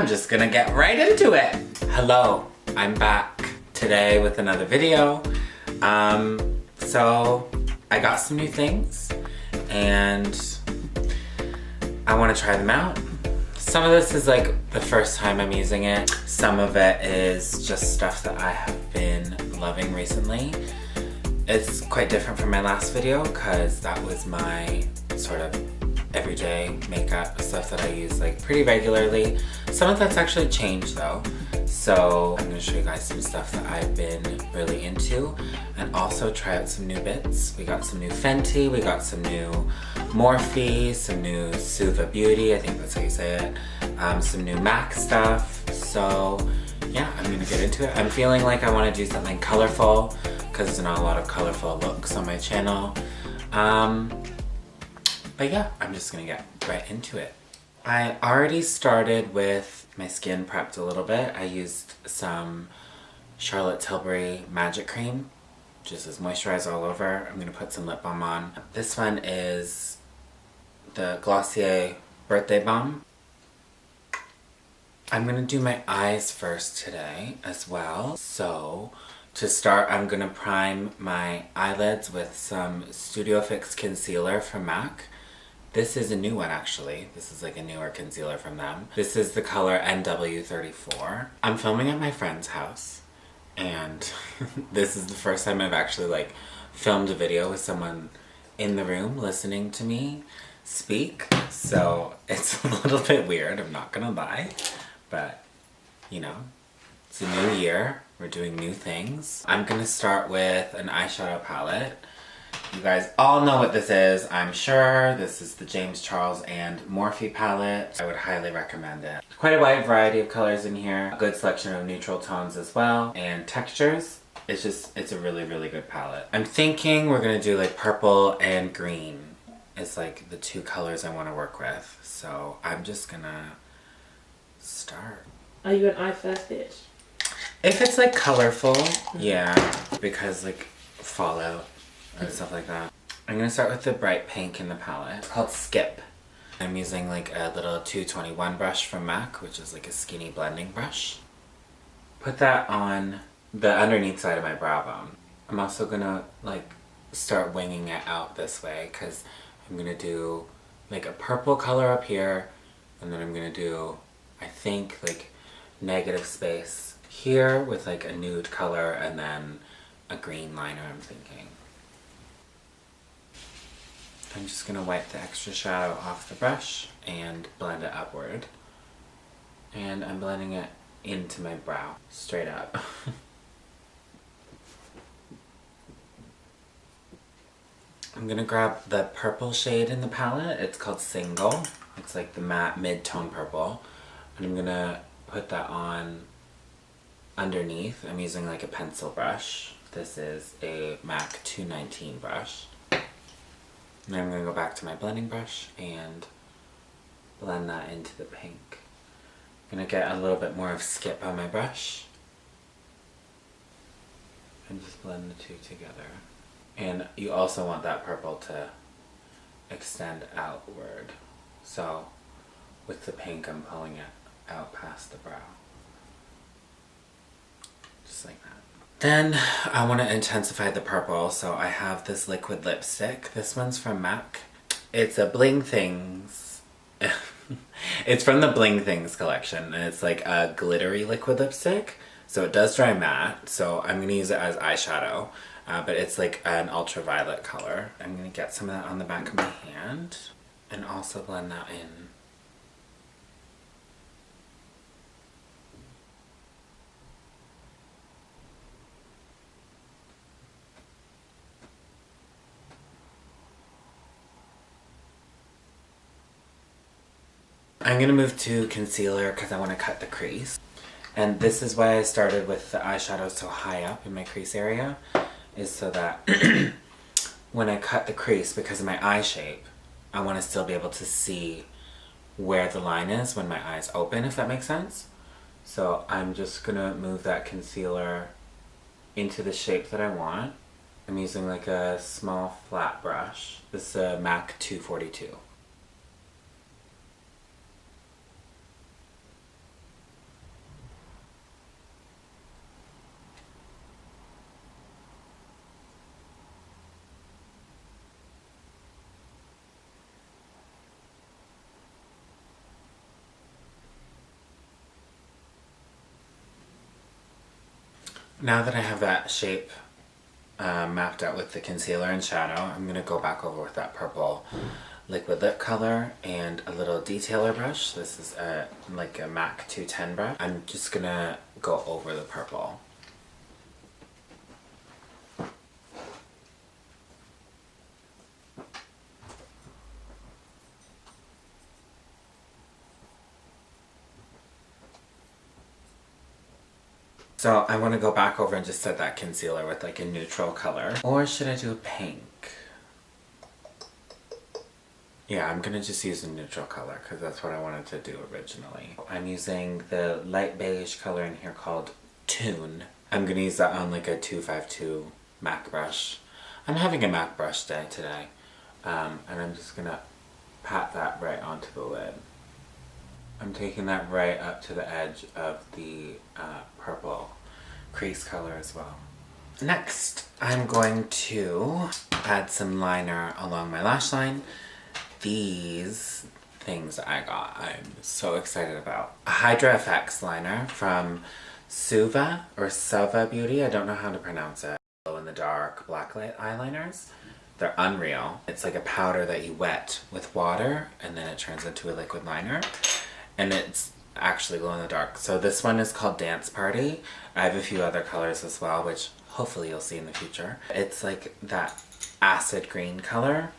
just gonna get right into it. Hello, I'm back today with another video. So I got some new things and I want to try them out. Some of this is like the first time I'm using it. Some of it is just stuff that I have been loving recently. It's quite different from my last video because that was my sort of everyday makeup stuff that I use like pretty regularly. Some of that's actually changed though. So I'm gonna show you guys some stuff that I've been really into and also try out some new bits. We got some new Fenty, we got some new Morphe, some new Suva Beauty, I think that's how you say it. Some new MAC stuff. So yeah, I'm gonna get into it. I'm feeling like I wanna do something colorful because there's not a lot of colorful looks on my channel. But yeah, I'm just gonna get right into it. I already started with my skin prepped a little bit. I used some Charlotte Tilbury Magic Cream, just as moisturizer all over. I'm gonna put some lip balm on. This one is the Glossier Birthday Balm. I'm gonna do my eyes first today as well. So to start, I'm gonna prime my eyelids with some Studio Fix concealer from MAC. This is a new one actually. This is like a newer concealer from them. This is the color NW34. I'm filming at my friend's house and this is the first time I've actually like filmed a video with someone in the room listening to me speak. So it's a little bit weird, I'm not gonna lie. But you know, it's a new year. We're doing new things. I'm gonna start with an eyeshadow palette. You guys all know what this is, I'm sure. This is the James Charles and Morphe palette. I would highly recommend it. Quite a wide variety of colors in here. A good selection of neutral tones as well. And textures. It's a really, really good palette. I'm thinking we're gonna do like purple and green. It's like the two colors I wanna work with. So I'm just gonna start. Are you an eye first bitch? If it's like colorful, yeah. Because like fallout and stuff like that. I'm gonna start with the bright pink in the palette. It's called Skip. I'm using like a little 221 brush from MAC, which is like a skinny blending brush. Put that on the underneath side of my brow bone. I'm also gonna like start winging it out this way because I'm gonna do like a purple color up here and then I'm gonna do, I think, like negative space here with like a nude color and then a green liner, I'm thinking. I'm just gonna wipe the extra shadow off the brush and blend it upward. And I'm blending it into my brow, straight up. I'm gonna grab the purple shade in the palette. It's called Single. It's like the matte mid-tone purple. And I'm gonna put that on underneath. I'm using like a pencil brush. This is a MAC 219 brush. And I'm going to go back to my blending brush and blend that into the pink. I'm going to get a little bit more of Skip on my brush. And just blend the two together. And you also want that purple to extend outward. So with the pink I'm pulling it out past the brow. Just like that. Then I want to intensify the purple, so I have this liquid lipstick. This one's from MAC. It's a Bling Things. It's from the Bling Things collection, and it's like a glittery liquid lipstick. So it does dry matte, so I'm going to use it as eyeshadow. But it's like an ultraviolet color. I'm going to get some of that on the back of my hand and also blend that in. I'm going to move to concealer because I want to cut the crease. And this is why I started with the eyeshadow so high up in my crease area, is so that when I cut the crease, because of my eye shape, I want to still be able to see where the line is when my eyes open, if that makes sense. So I'm just going to move that concealer into the shape that I want. I'm using like a small flat brush. This is a MAC 242. Now that I have that shape mapped out with the concealer and shadow, I'm going to go back over with that purple liquid lip color and a little detailer brush. This is like a MAC 210 brush. I'm just going to go over the purple. So I want to go back over and just set that concealer with like a neutral color. Or should I do a pink? Yeah, I'm gonna just use a neutral color because that's what I wanted to do originally. I'm using the light beige color in here called Tune. I'm gonna use that on like a 252 MAC brush. I'm having a MAC brush day today. And I'm just gonna pat that right onto the lid. I'm taking that right up to the edge of the purple crease color as well. Next, I'm going to add some liner along my lash line. These things I got, I'm so excited about. A Hydra FX liner from Suva or Suva Beauty. I don't know how to pronounce it. Glow in the dark blacklight eyeliners. They're unreal. It's like a powder that you wet with water and then it turns into a liquid liner. And it's actually glow in the dark. So this one is called Dance Party. I have a few other colors as well, which hopefully you'll see in the future. It's like that acid green color.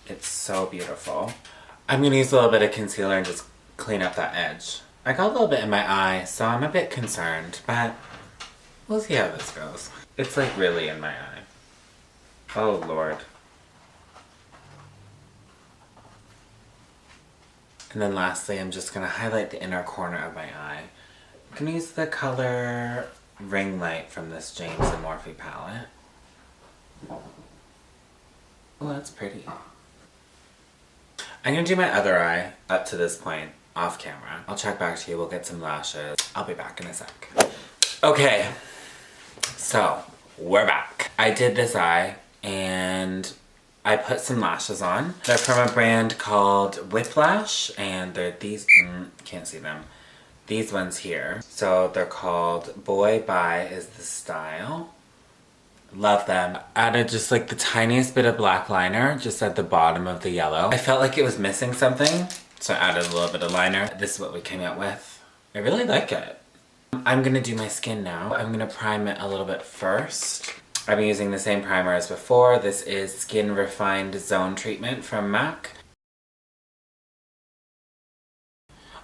It's so beautiful. I'm gonna use a little bit of concealer and just clean up that edge. I got a little bit in my eye, so I'm a bit concerned, but we'll see how this goes. It's like really in my eye. Oh Lord. And then lastly, I'm just going to highlight the inner corner of my eye. I'm going to use the color Ringlight from this James and Morphe palette. Oh, that's pretty. I'm going to do my other eye up to this point off camera. I'll check back to you. We'll get some lashes. I'll be back in a sec. Okay, so we're back. I did this eye and I put some lashes on. They're from a brand called Whiplash, and they're these, can't see them. These ones here. So they're called Boy Bye is the style. Love them. Added just like the tiniest bit of black liner just at the bottom of the yellow. I felt like it was missing something, so I added a little bit of liner. This is what we came out with. I really like it. I'm gonna do my skin now. I'm gonna prime it a little bit first. I've been using the same primer as before. This is Skin Refined Zone Treatment from MAC.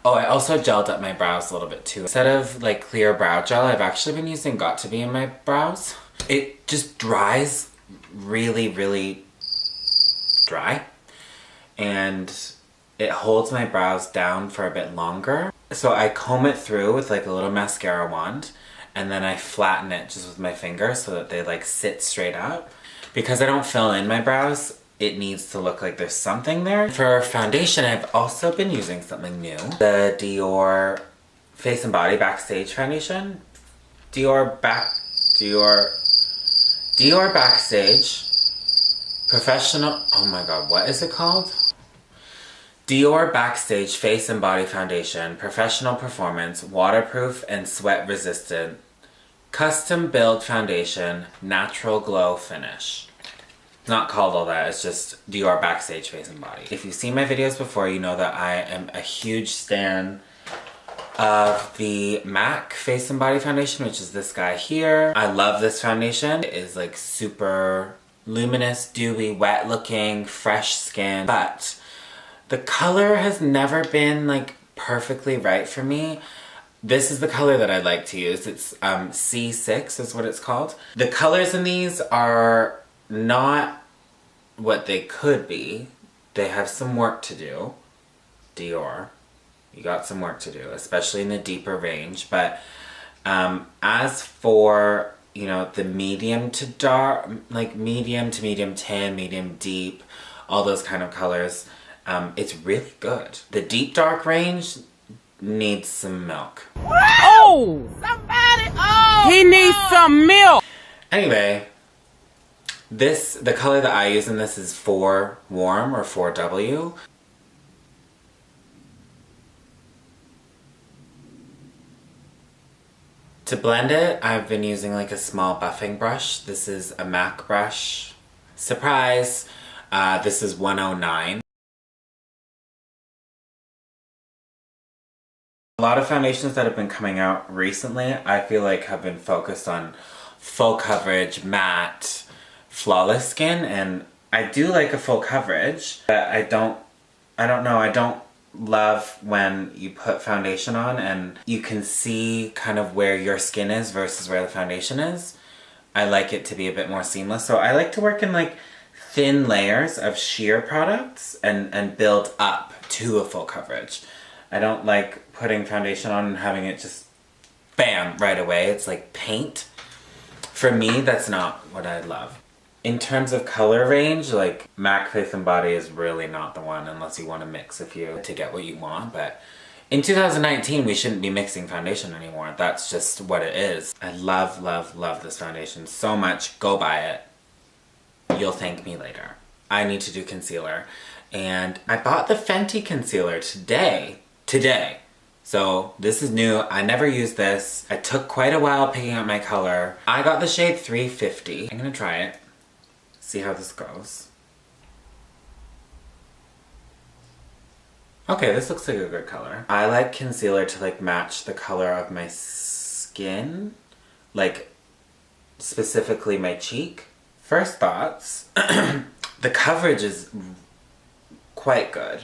Oh, I also gelled up my brows a little bit too. Instead of like clear brow gel, I've actually been using Got To Be in my brows. It just dries really, really dry. And it holds my brows down for a bit longer. So I comb it through with like a little mascara wand. And then I flatten it just with my finger so that they like sit straight up. Because I don't fill in my brows, it needs to look like there's something there. For foundation, I've also been using something new. The Dior Face and Body Backstage Foundation. Dior Backstage Professional, oh my god, what is it called? Dior Backstage Face and Body Foundation, Professional Performance, Waterproof and Sweat Resistant, Custom Build Foundation, Natural Glow Finish. It's not called all that, it's just Dior Backstage Face and Body. If you've seen my videos before, you know that I am a huge stan of the MAC Face and Body Foundation, which is this guy here. I love this foundation. It is like super luminous, dewy, wet looking, fresh skin, but the color has never been like perfectly right for me. This is the color that I like to use. It's C6 is what it's called. The colors in these are not what they could be. They have some work to do. Dior, you got some work to do, especially in the deeper range. But as for, you know, the medium to dark, like medium to medium tan, medium deep, all those kind of colors, it's really good. The deep dark range needs some milk. Oh! Somebody! Oh! He needs some milk! Anyway, the color that I use in this is 4 Warm or 4W. To blend it, I've been using like a small buffing brush. This is a MAC brush. Surprise! This is 109. A lot of foundations that have been coming out recently, I feel like have been focused on full coverage, matte, flawless skin, and I do like a full coverage, but I don't love when you put foundation on and you can see kind of where your skin is versus where the foundation is. I like it to be a bit more seamless, so I like to work in like thin layers of sheer products and build up to a full coverage. I don't like putting foundation on and having it just bam right away. It's like paint. For me, that's not what I love. In terms of color range, like MAC Face and Body is really not the one unless you want to mix a few to get what you want, but in 2019 we shouldn't be mixing foundation anymore. That's just what it is. I love, love, love this foundation so much. Go buy it. You'll thank me later. I need to do concealer, and I bought the Fenty concealer today. So this is new. I never used this. I took quite a while picking out my color. I got the shade 350. I'm gonna try it. See how this goes. Okay, this looks like a good color. I like concealer to like match the color of my skin, like specifically my cheek. First thoughts, the coverage is quite good.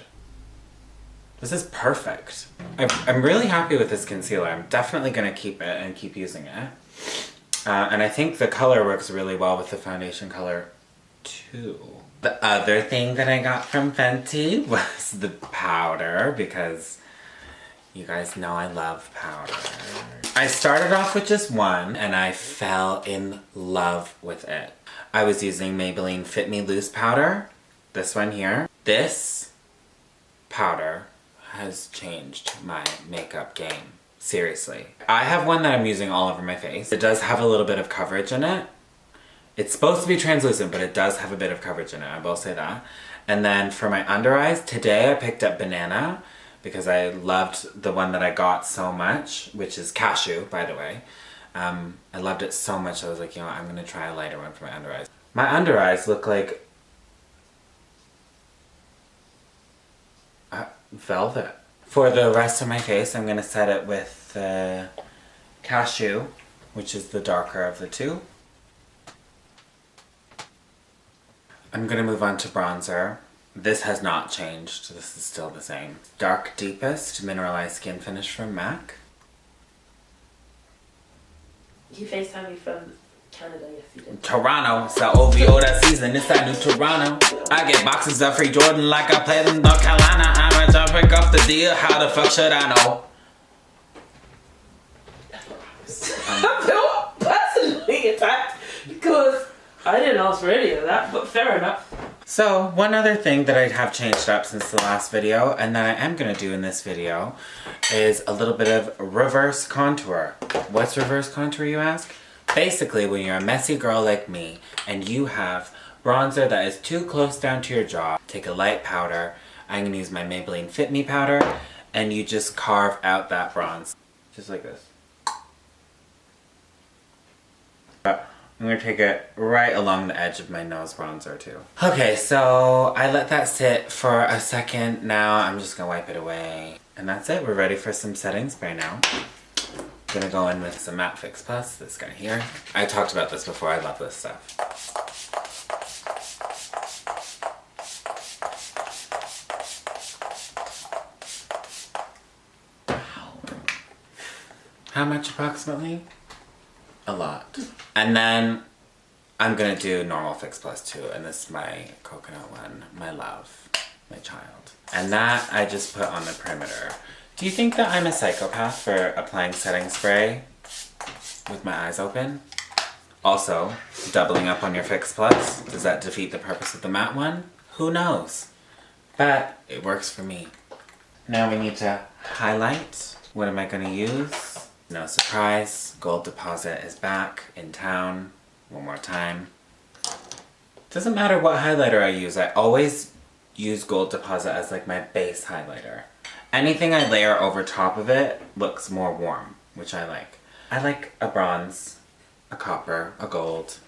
This is perfect. I'm really happy with this concealer. I'm definitely gonna keep it and keep using it. And I think the color works really well with the foundation color too. The other thing that I got from Fenty was the powder, because you guys know I love powder. I started off with just one and I fell in love with it. I was using Maybelline Fit Me Loose powder, this one here. This powder has changed my makeup game. Seriously. I have one that I'm using all over my face. It does have a little bit of coverage in it. It's supposed to be translucent, but it does have a bit of coverage in it, I will say that. And then for my under eyes, today I picked up Banana because I loved the one that I got so much, which is Cashew, by the way. I loved it so much, I was like, you know what, I'm gonna try a lighter one for my under eyes. My under eyes look like velvet. For the rest of my face, I'm gonna set it with the Cashew, which is the darker of the two. I'm gonna move on to bronzer. This has not changed, this is still the same. Dark Deepest Mineralized Skin Finish from MAC. You FaceTime me from Canada, yes you did. Toronto, it's the OVO that season, it's that new Toronto. I get boxes of free Jordan like I played in North Carolina. I'm a pick off the deal, how the fuck should I know? I feel personally attacked because I didn't ask for any of that, but fair enough. So, one other thing that I have changed up since the last video, and that I am going to do in this video, is a little bit of reverse contour. What's reverse contour, you ask? Basically, when you're a messy girl like me, and you have bronzer that is too close down to your jaw, take a light powder, I'm going to use my Maybelline Fit Me powder, and you just carve out that bronze. Just like this. I'm going to take it right along the edge of my nose bronzer too. Okay, so I let that sit for a second. Now I'm just going to wipe it away. And that's it. We're ready for some setting spray now. I'm going to go in with some Matte Fix Plus, this guy here. I talked about this before. I love this stuff. How much approximately? A lot. And then I'm gonna do normal Fix Plus too, and this is my coconut one, my love, my child. And that I just put on the perimeter. Do you think that I'm a psychopath for applying setting spray with my eyes open? Also, doubling up on your Fix Plus, does that defeat the purpose of the matte one? Who knows? But it works for me. Now we need to highlight. What am I gonna use? No surprise, Gold Deposit is back in town. One more time. Doesn't matter what highlighter I use, I always use Gold Deposit as like my base highlighter. Anything I layer over top of it looks more warm, which I like. I like a bronze, a copper, a gold.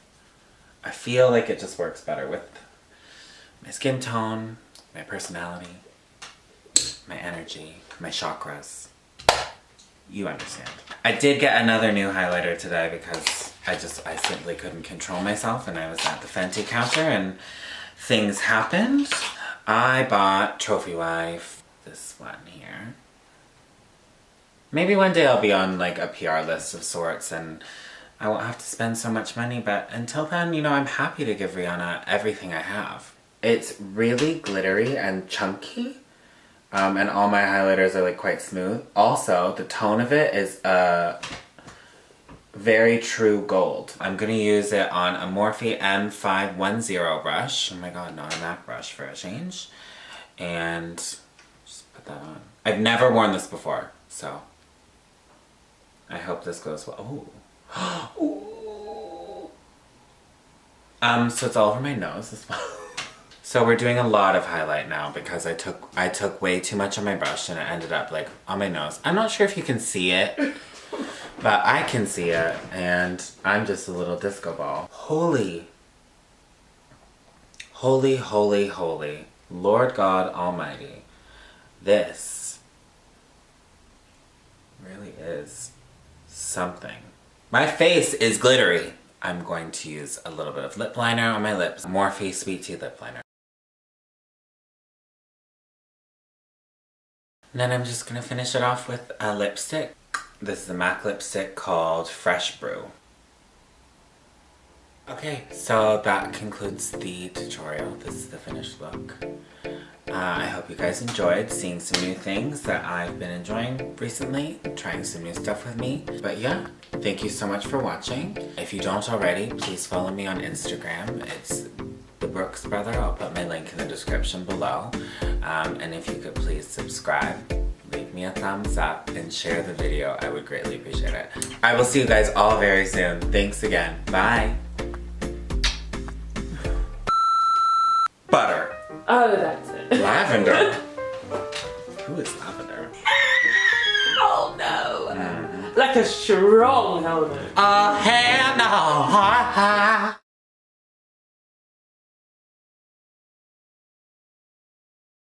I feel like it just works better with my skin tone, my personality, my energy, my chakras. You understand. I did get another new highlighter today because I simply couldn't control myself, and I was at the Fenty counter and things happened. I bought Trophy Wife, this one here. Maybe one day I'll be on like a PR list of sorts and I won't have to spend so much money, but until then, you know, I'm happy to give Rihanna everything I have. It's really glittery and chunky, and all my highlighters are like quite smooth. Also, the tone of it is a very true gold. I'm gonna use it on a Morphe M510 brush. Oh my god, not a MAC brush for a change. And just put that on. I've never worn this before, so I hope this goes well. Oh. Ooh. So it's all over my nose as well. So we're doing a lot of highlight now because I took way too much on my brush and it ended up like on my nose. I'm not sure if you can see it, but I can see it and I'm just a little disco ball. Holy, holy, holy, holy, Lord God Almighty. This really is something. My face is glittery. I'm going to use a little bit of lip liner on my lips. Morphe Sweet Tea Lip Liner. And then I'm just gonna finish it off with a lipstick. This is a MAC lipstick called Fresh Brew. Okay, so that concludes the tutorial. This is the finished look. I hope you guys enjoyed seeing some new things that I've been enjoying recently, trying some new stuff with me. But yeah, thank you so much for watching. If you don't already, please follow me on Instagram. It's Thebrooksbrother. I'll put my link in the description below. And if you could please subscribe, leave me a thumbs up, and share the video, I would greatly appreciate it. I will see you guys all very soon. Thanks again. Bye. Butter. Oh, that's it. Lavender. Who is lavender? Oh no. Like a strong helmet. Oh, hell no.